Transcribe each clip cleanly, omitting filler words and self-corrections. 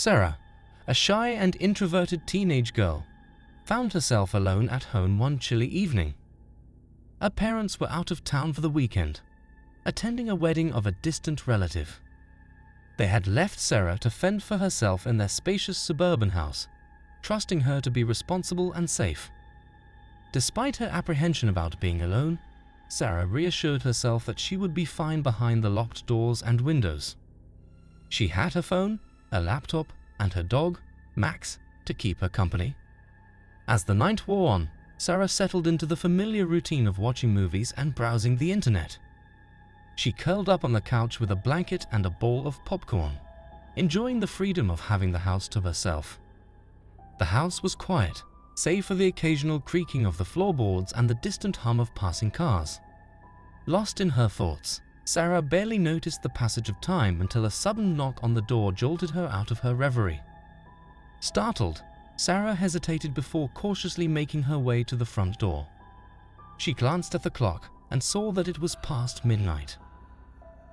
Sarah, a shy and introverted teenage girl, found herself alone at home one chilly evening. Her parents were out of town for the weekend, attending a wedding of a distant relative. They had left Sarah to fend for herself in their spacious suburban house, trusting her to be responsible and safe. Despite her apprehension about being alone, Sarah reassured herself that she would be fine behind the locked doors and windows. She had her phone, a laptop, and her dog, Max, to keep her company. As the night wore on, Sarah settled into the familiar routine of watching movies and browsing the internet. She curled up on the couch with a blanket and a bowl of popcorn, enjoying the freedom of having the house to herself. The house was quiet, save for the occasional creaking of the floorboards and the distant hum of passing cars. Lost in her thoughts, Sarah barely noticed the passage of time until a sudden knock on the door jolted her out of her reverie. Startled, Sarah hesitated before cautiously making her way to the front door. She glanced at the clock and saw that it was past midnight.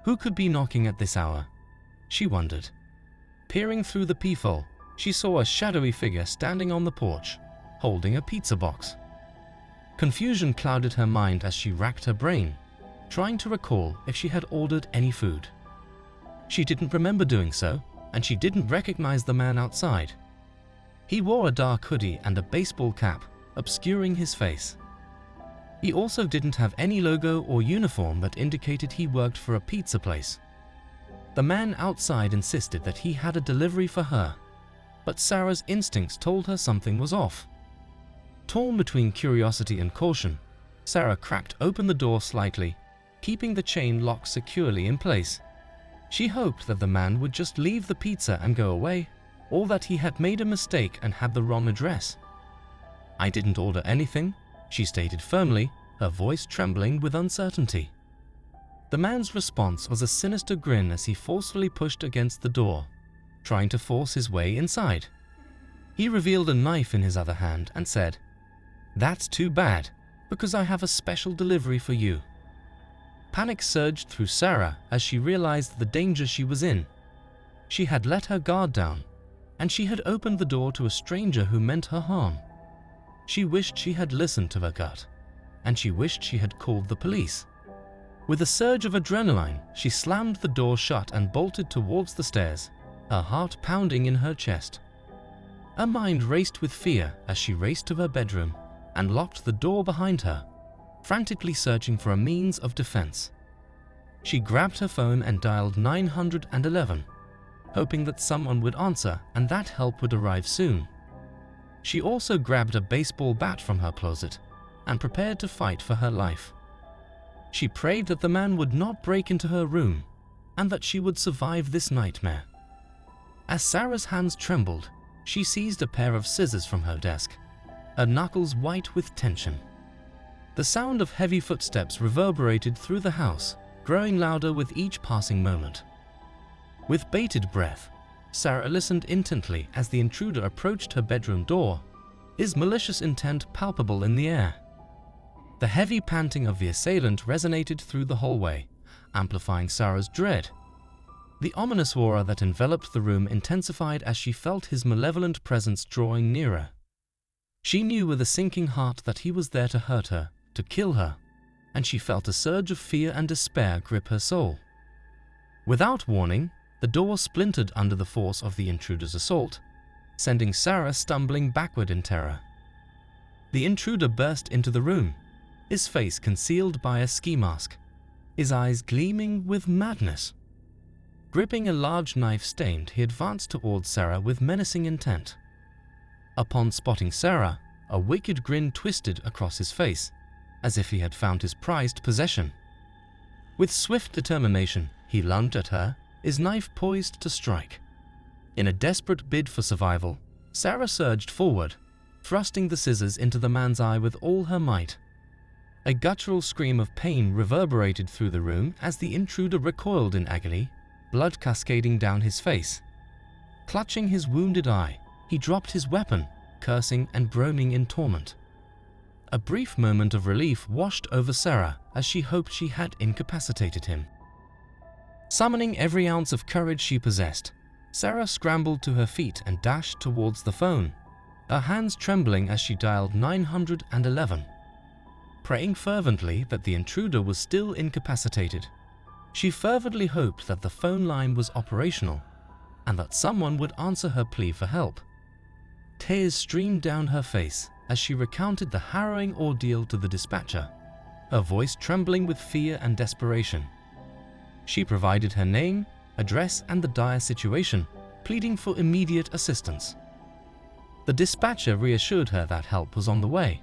Who could be knocking at this hour? She wondered. Peering through the peephole, she saw a shadowy figure standing on the porch, holding a pizza box. Confusion clouded her mind as she racked her brain, trying to recall if she had ordered any food. She didn't remember doing so, and she didn't recognize the man outside. He wore a dark hoodie and a baseball cap, obscuring his face. He also didn't have any logo or uniform that indicated he worked for a pizza place. The man outside insisted that he had a delivery for her, but Sarah's instincts told her something was off. Torn between curiosity and caution, Sarah cracked open the door slightly, keeping the chain lock securely in place. She hoped that the man would just leave the pizza and go away, or that he had made a mistake and had the wrong address. "I didn't order anything," she stated firmly, her voice trembling with uncertainty. The man's response was a sinister grin as he forcefully pushed against the door, trying to force his way inside. He revealed a knife in his other hand and said, "That's too bad, because I have a special delivery for you." Panic surged through Sarah as she realized the danger she was in. She had let her guard down, and she had opened the door to a stranger who meant her harm. She wished she had listened to her gut, and she wished she had called the police. With a surge of adrenaline, she slammed the door shut and bolted towards the stairs, her heart pounding in her chest. Her mind raced with fear as she raced to her bedroom and locked the door behind her, frantically searching for a means of defense. She grabbed her phone and dialed 911, hoping that someone would answer and that help would arrive soon. She also grabbed a baseball bat from her closet and prepared to fight for her life. She prayed that the man would not break into her room and that she would survive this nightmare. As Sarah's hands trembled, she seized a pair of scissors from her desk, her knuckles white with tension. The sound of heavy footsteps reverberated through the house, growing louder with each passing moment. With bated breath, Sarah listened intently as the intruder approached her bedroom door, his malicious intent palpable in the air. The heavy panting of the assailant resonated through the hallway, amplifying Sarah's dread. The ominous aura that enveloped the room intensified as she felt his malevolent presence drawing nearer. She knew with a sinking heart that he was there to hurt her, to kill her, and she felt a surge of fear and despair grip her soul. Without warning, the door splintered under the force of the intruder's assault, sending Sarah stumbling backward in terror. The intruder burst into the room, his face concealed by a ski mask, his eyes gleaming with madness. Gripping a large knife stained, he advanced towards Sarah with menacing intent. Upon spotting Sarah, a wicked grin twisted across his face, as if he had found his prized possession. With swift determination, he lunged at her, his knife poised to strike. In a desperate bid for survival, Sarah surged forward, thrusting the scissors into the man's eye with all her might. A guttural scream of pain reverberated through the room as the intruder recoiled in agony, blood cascading down his face. Clutching his wounded eye, he dropped his weapon, cursing and groaning in torment. A brief moment of relief washed over Sarah as she hoped she had incapacitated him. Summoning every ounce of courage she possessed, Sarah scrambled to her feet and dashed towards the phone, her hands trembling as she dialed 911. Praying fervently that the intruder was still incapacitated, she fervently hoped that the phone line was operational and that someone would answer her plea for help. Tears streamed down her face as she recounted the harrowing ordeal to the dispatcher, her voice trembling with fear and desperation. She provided her name, address, and the dire situation, pleading for immediate assistance. The dispatcher reassured her that help was on the way,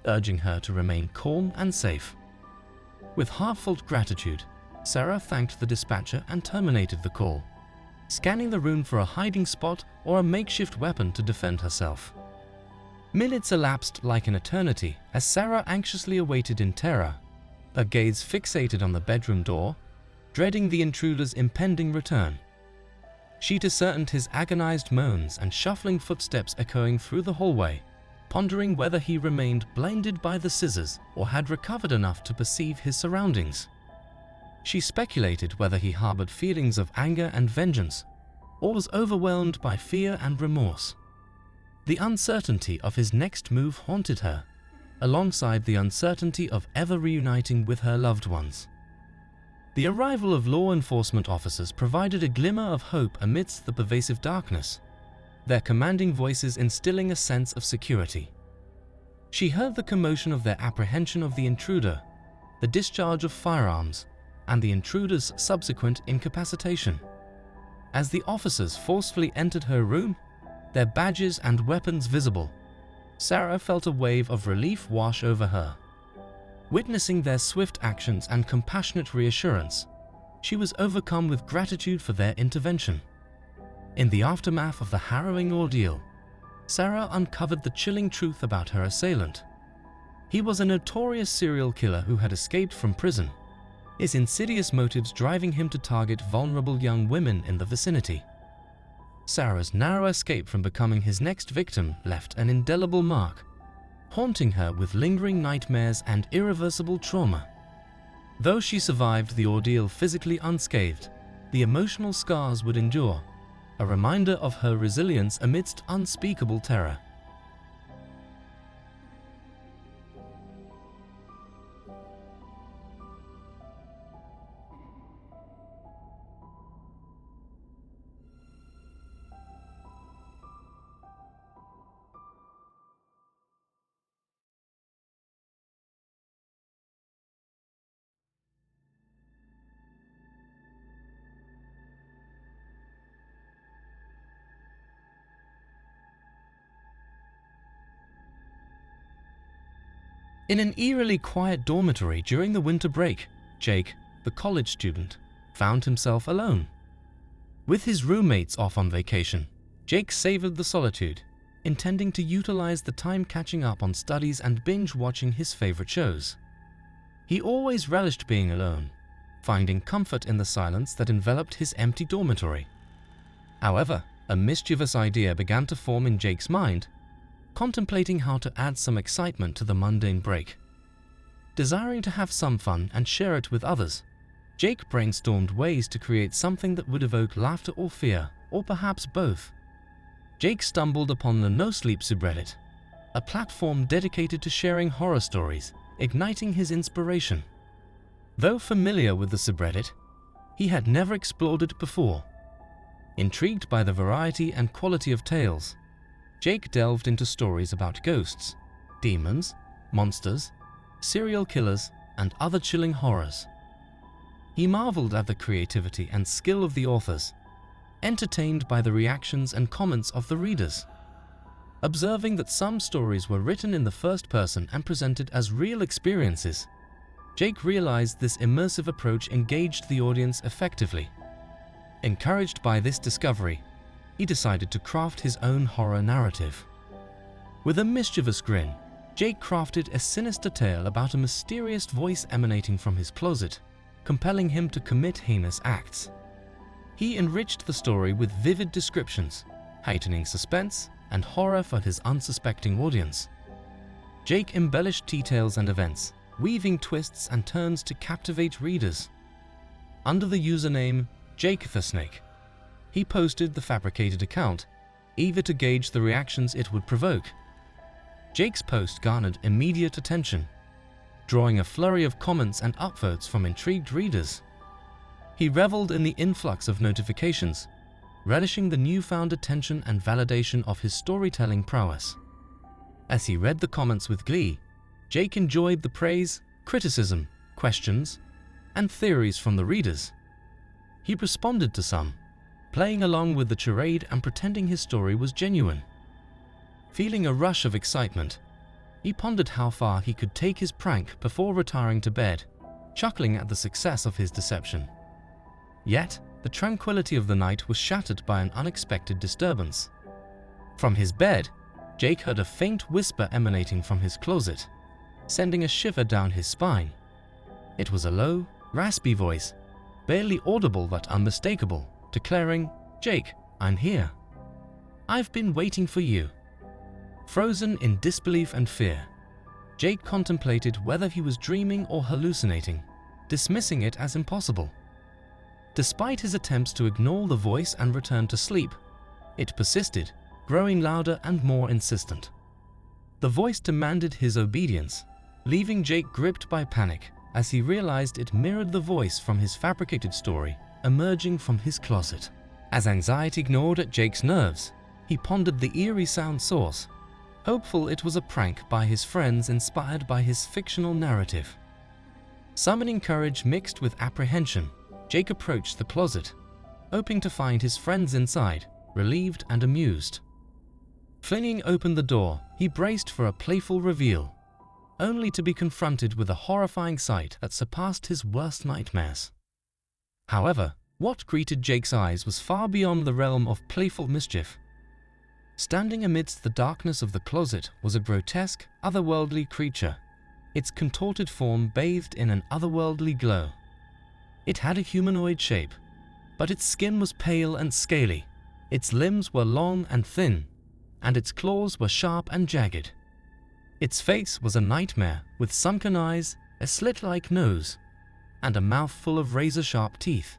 urging her to remain calm and safe. With heartfelt gratitude, Sarah thanked the dispatcher and terminated the call, scanning the room for a hiding spot or a makeshift weapon to defend herself. Minutes elapsed like an eternity as Sarah anxiously awaited in terror, her gaze fixated on the bedroom door, dreading the intruder's impending return. She discerned his agonized moans and shuffling footsteps echoing through the hallway, pondering whether he remained blinded by the scissors or had recovered enough to perceive his surroundings. She speculated whether he harbored feelings of anger and vengeance, or was overwhelmed by fear and remorse. The uncertainty of his next move haunted her, alongside the uncertainty of ever reuniting with her loved ones. The arrival of law enforcement officers provided a glimmer of hope amidst the pervasive darkness, their commanding voices instilling a sense of security. She heard the commotion of their apprehension of the intruder, the discharge of firearms, and the intruder's subsequent incapacitation. As the officers forcefully entered her room, their badges and weapons visible, Sarah felt a wave of relief wash over her. Witnessing their swift actions and compassionate reassurance, she was overcome with gratitude for their intervention. In the aftermath of the harrowing ordeal, Sarah uncovered the chilling truth about her assailant. He was a notorious serial killer who had escaped from prison, his insidious motives driving him to target vulnerable young women in the vicinity. Sarah's narrow escape from becoming his next victim left an indelible mark, haunting her with lingering nightmares and irreversible trauma. Though she survived the ordeal physically unscathed, the emotional scars would endure, a reminder of her resilience amidst unspeakable terror. In an eerily quiet dormitory during the winter break, Jake, the college student, found himself alone. With his roommates off on vacation, Jake savored the solitude, intending to utilize the time catching up on studies and binge-watching his favorite shows. He always relished being alone, finding comfort in the silence that enveloped his empty dormitory. However, a mischievous idea began to form in Jake's mind, contemplating how to add some excitement to the mundane break. Desiring to have some fun and share it with others, Jake brainstormed ways to create something that would evoke laughter or fear, or perhaps both. Jake stumbled upon the No Sleep subreddit, a platform dedicated to sharing horror stories, igniting his inspiration. Though familiar with the subreddit, he had never explored it before. Intrigued by the variety and quality of tales, Jake delved into stories about ghosts, demons, monsters, serial killers, and other chilling horrors. He marveled at the creativity and skill of the authors, entertained by the reactions and comments of the readers. Observing that some stories were written in the first person and presented as real experiences, Jake realized this immersive approach engaged the audience effectively. Encouraged by this discovery, he decided to craft his own horror narrative. With a mischievous grin, Jake crafted a sinister tale about a mysterious voice emanating from his closet, compelling him to commit heinous acts. He enriched the story with vivid descriptions, heightening suspense and horror for his unsuspecting audience. Jake embellished details and events, weaving twists and turns to captivate readers. Under the username Jake the Snake, he posted the fabricated account, eager to gauge the reactions it would provoke. Jake's post garnered immediate attention, drawing a flurry of comments and upvotes from intrigued readers. He reveled in the influx of notifications, relishing the newfound attention and validation of his storytelling prowess. As he read the comments with glee, Jake enjoyed the praise, criticism, questions, and theories from the readers. He responded to some, playing along with the charade and pretending his story was genuine. Feeling a rush of excitement, he pondered how far he could take his prank before retiring to bed, chuckling at the success of his deception. Yet, the tranquility of the night was shattered by an unexpected disturbance. From his bed, Jake heard a faint whisper emanating from his closet, sending a shiver down his spine. It was a low, raspy voice, barely audible but unmistakable, declaring, "Jake, I'm here. I've been waiting for you." Frozen in disbelief and fear, Jake contemplated whether he was dreaming or hallucinating, dismissing it as impossible. Despite his attempts to ignore the voice and return to sleep, it persisted, growing louder and more insistent. The voice demanded his obedience, leaving Jake gripped by panic as he realized it mirrored the voice from his fabricated story emerging from his closet. As anxiety gnawed at Jake's nerves, he pondered the eerie sound source, hopeful it was a prank by his friends inspired by his fictional narrative. Summoning courage mixed with apprehension, Jake approached the closet, hoping to find his friends inside, relieved and amused. Flinging open the door, he braced for a playful reveal, only to be confronted with a horrifying sight that surpassed his worst nightmares. However, what greeted Jake's eyes was far beyond the realm of playful mischief. Standing amidst the darkness of the closet was a grotesque, otherworldly creature, its contorted form bathed in an otherworldly glow. It had a humanoid shape, but its skin was pale and scaly, its limbs were long and thin, and its claws were sharp and jagged. Its face was a nightmare with sunken eyes, a slit-like nose, and a mouth full of razor-sharp teeth.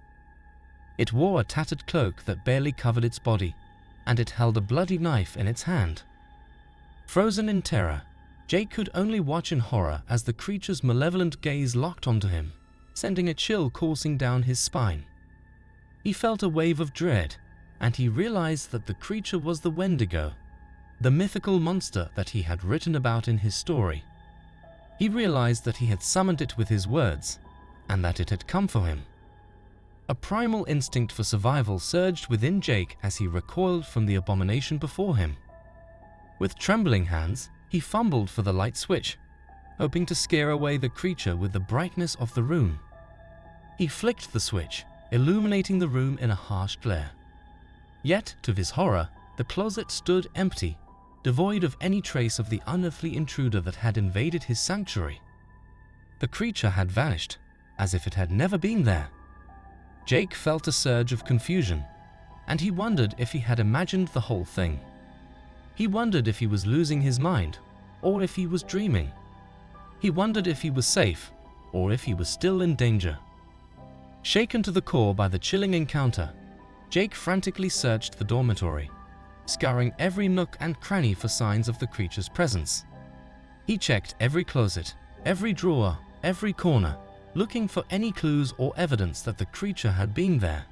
It wore a tattered cloak that barely covered its body, and it held a bloody knife in its hand. Frozen in terror, Jake could only watch in horror as the creature's malevolent gaze locked onto him, sending a chill coursing down his spine. He felt a wave of dread, and he realized that the creature was the Wendigo, the mythical monster that he had written about in his story. He realized that he had summoned it with his words, and that it had come for him. A primal instinct for survival surged within Jake as he recoiled from the abomination before him. With trembling hands, he fumbled for the light switch, hoping to scare away the creature with the brightness of the room. He flicked the switch, illuminating the room in a harsh glare. Yet, to his horror, the closet stood empty, devoid of any trace of the unearthly intruder that had invaded his sanctuary. The creature had vanished, as if it had never been there. Jake felt a surge of confusion, and he wondered if he had imagined the whole thing. He wondered if he was losing his mind, or if he was dreaming. He wondered if he was safe, or if he was still in danger. Shaken to the core by the chilling encounter, Jake frantically searched the dormitory, scouring every nook and cranny for signs of the creature's presence. He checked every closet, every drawer, every corner, looking for any clues or evidence that the creature had been there.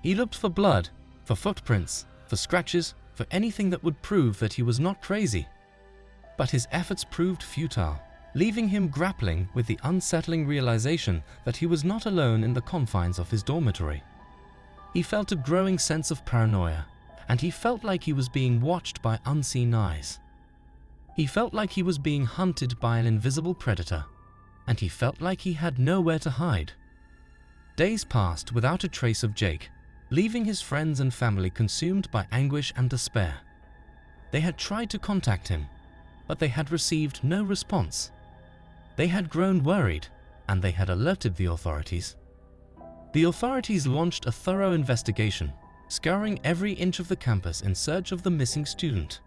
He looked for blood, for footprints, for scratches, for anything that would prove that he was not crazy. But his efforts proved futile, leaving him grappling with the unsettling realization that he was not alone in the confines of his dormitory. He felt a growing sense of paranoia, and he felt like he was being watched by unseen eyes. He felt like he was being hunted by an invisible predator, and he felt like he had nowhere to hide. Days passed without a trace of Jake, leaving his friends and family consumed by anguish and despair. They had tried to contact him, but they had received no response. They had grown worried, and they had alerted the authorities. The authorities launched a thorough investigation, scouring every inch of the campus in search of the missing student.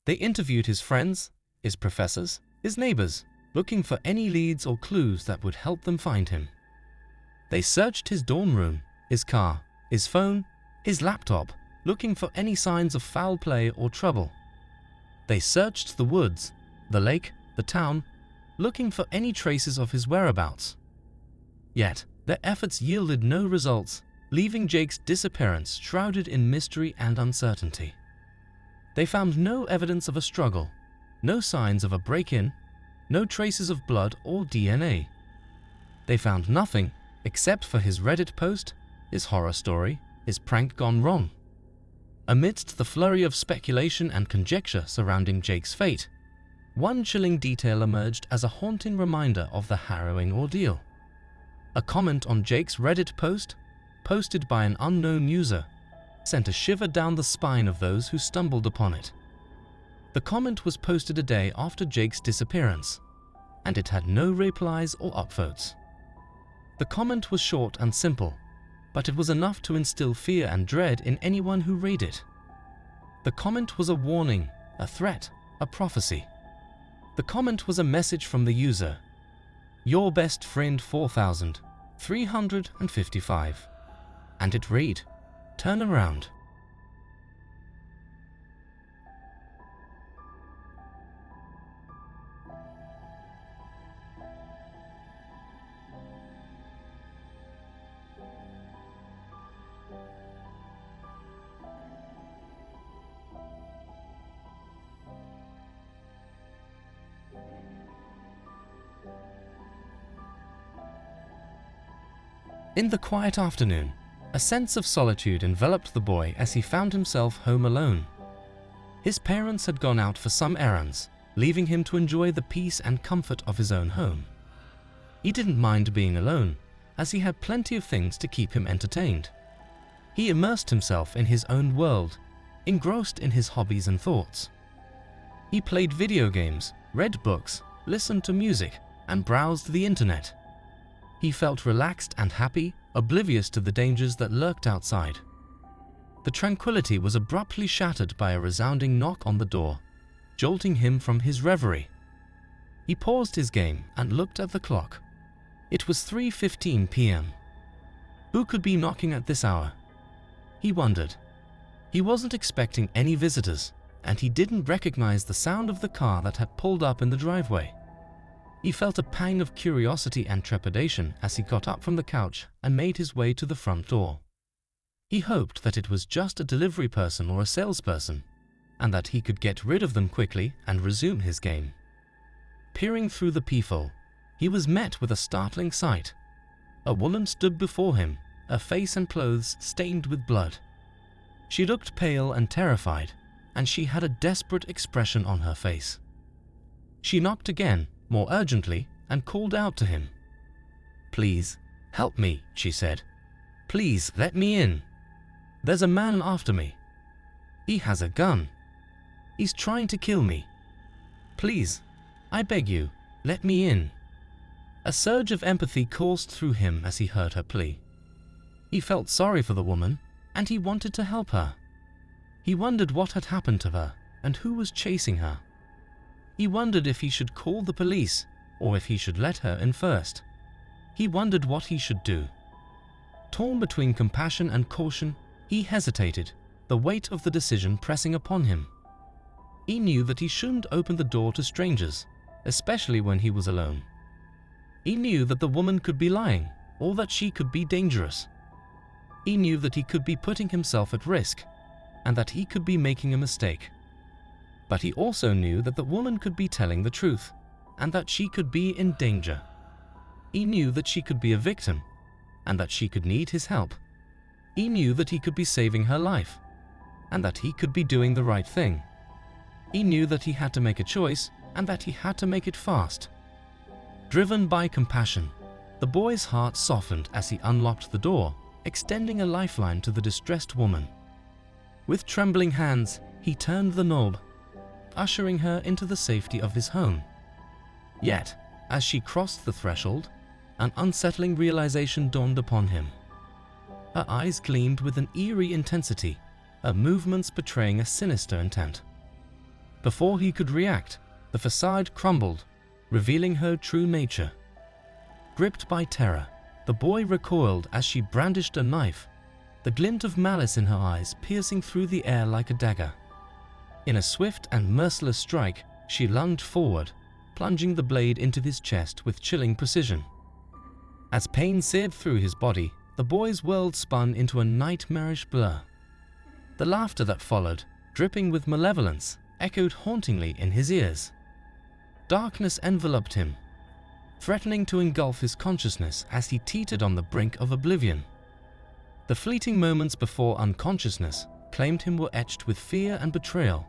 They interviewed his friends, his professors, his neighbors, looking for any leads or clues that would help them find him. They searched his dorm room, his car, his phone, his laptop, looking for any signs of foul play or trouble. They searched the woods, the lake, the town, looking for any traces of his whereabouts. Yet, their efforts yielded no results, leaving Jake's disappearance shrouded in mystery and uncertainty. They found no evidence of a struggle, no signs of a break-in, no traces of blood or DNA. They found nothing except for his Reddit post, his horror story, his prank gone wrong. Amidst the flurry of speculation and conjecture surrounding Jake's fate, one chilling detail emerged as a haunting reminder of the harrowing ordeal. A comment on Jake's Reddit post, posted by an unknown user, sent a shiver down the spine of those who stumbled upon it. The comment was posted a day after Jake's disappearance, and it had no replies or upvotes. The comment was short and simple, but it was enough to instill fear and dread in anyone who read it. The comment was a warning, a threat, a prophecy. The comment was a message from the user, "Your best friend 4355. And it read, "Turn around." In the quiet afternoon, a sense of solitude enveloped the boy as he found himself home alone. His parents had gone out for some errands, leaving him to enjoy the peace and comfort of his own home. He didn't mind being alone, as he had plenty of things to keep him entertained. He immersed himself in his own world, engrossed in his hobbies and thoughts. He played video games, read books, listened to music, and browsed the internet. He felt relaxed and happy, oblivious to the dangers that lurked outside. The tranquility was abruptly shattered by a resounding knock on the door, jolting him from his reverie. He paused his game and looked at the clock. It was 3:15 p.m. Who could be knocking at this hour? He wondered. He wasn't expecting any visitors, and he didn't recognize the sound of the car that had pulled up in the driveway. He felt a pang of curiosity and trepidation as he got up from the couch and made his way to the front door. He hoped that it was just a delivery person or a salesperson, and that he could get rid of them quickly and resume his game. Peering through the peephole, he was met with a startling sight. A woman stood before him, her face and clothes stained with blood. She looked pale and terrified, and she had a desperate expression on her face. She knocked again, more urgently, and called out to him. "Please, help me," she said. "Please, let me in. There's a man after me. He has a gun. He's trying to kill me. Please, I beg you, let me in." A surge of empathy coursed through him as he heard her plea. He felt sorry for the woman, and he wanted to help her. He wondered what had happened to her and who was chasing her. He wondered if he should call the police or if he should let her in first. He wondered what he should do. Torn between compassion and caution, he hesitated, the weight of the decision pressing upon him. He knew that he shouldn't open the door to strangers, especially when he was alone. He knew that the woman could be lying, or that she could be dangerous. He knew that he could be putting himself at risk, and that he could be making a mistake. But he also knew that the woman could be telling the truth, and that she could be in danger. He knew that she could be a victim, and that she could need his help. He knew that he could be saving her life, and that he could be doing the right thing. He knew that he had to make a choice, and that he had to make it fast. Driven by compassion, the boy's heart softened as he unlocked the door, extending a lifeline to the distressed woman. With trembling hands, he turned the knob, ushering her into the safety of his home. Yet, as she crossed the threshold, an unsettling realization dawned upon him. Her eyes gleamed with an eerie intensity, her movements betraying a sinister intent. Before he could react, the facade crumbled, revealing her true nature. Gripped by terror, the boy recoiled as she brandished a knife, the glint of malice in her eyes piercing through the air like a dagger. In a swift and merciless strike, she lunged forward, plunging the blade into his chest with chilling precision. As pain seared through his body, the boy's world spun into a nightmarish blur. The laughter that followed, dripping with malevolence, echoed hauntingly in his ears. Darkness enveloped him, threatening to engulf his consciousness as he teetered on the brink of oblivion. The fleeting moments before unconsciousness claimed him were etched with fear and betrayal,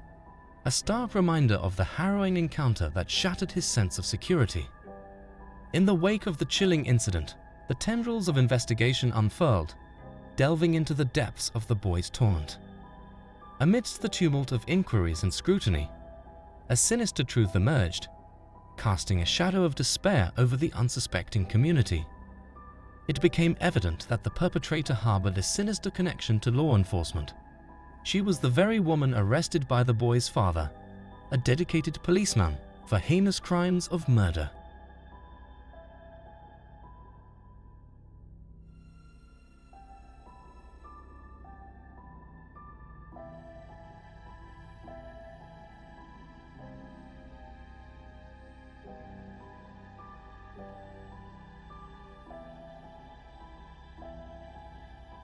a stark reminder of the harrowing encounter that shattered his sense of security. In the wake of the chilling incident, the tendrils of investigation unfurled, delving into the depths of the boy's torment. Amidst the tumult of inquiries and scrutiny, a sinister truth emerged, casting a shadow of despair over the unsuspecting community. It became evident that the perpetrator harbored a sinister connection to law enforcement. She was the very woman arrested by the boy's father, a dedicated policeman for heinous crimes of murder.